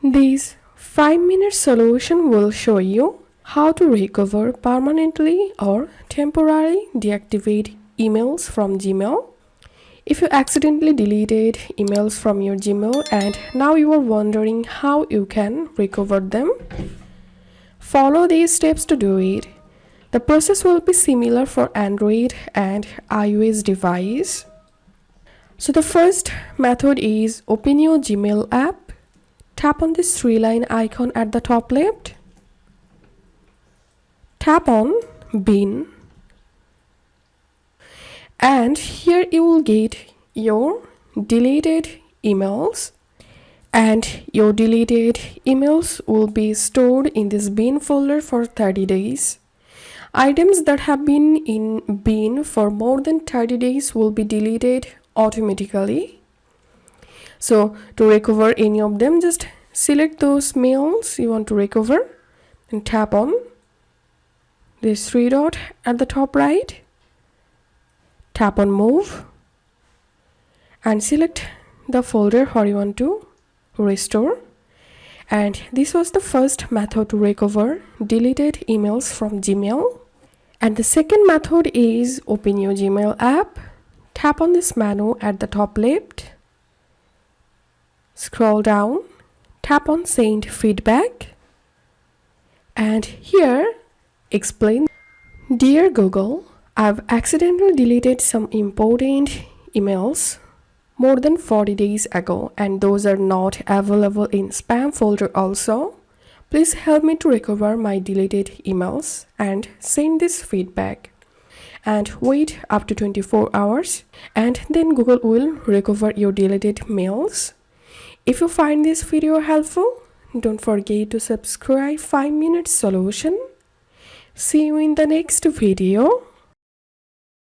This 5-minute solution will show you how to recover permanently or temporarily deactivate emails from Gmail. If you accidentally deleted emails from your Gmail and now you are wondering how you can recover them, follow these steps to do it. The process will be similar for Android and iOS device. So the first method is open your Gmail app. Tap on this three-line icon at the top left. Tap on Bin. And here you will get your deleted emails. And your deleted emails will be stored in this bin folder for 30 days. Items that have been in bin for more than 30 days will be deleted automatically. So to recover any of them, just select those mails you want to recover and tap on this three dot at the top right. Tap on Move and select the folder where you want to restore. And this was the first method to recover deleted emails from Gmail. And the second method is open your Gmail app. Tap on this menu at the top left. Scroll down. Tap on Send Feedback. And here explain. Dear Google, I've accidentally deleted some important emails more than 40 days ago and those are not available in spam folder also. Please help me to recover my deleted emails and send this feedback. And wait up to 24 hours and then Google will recover your deleted mails. If you find this video helpful, don't forget to subscribe 5-minute solution. See you in the next video.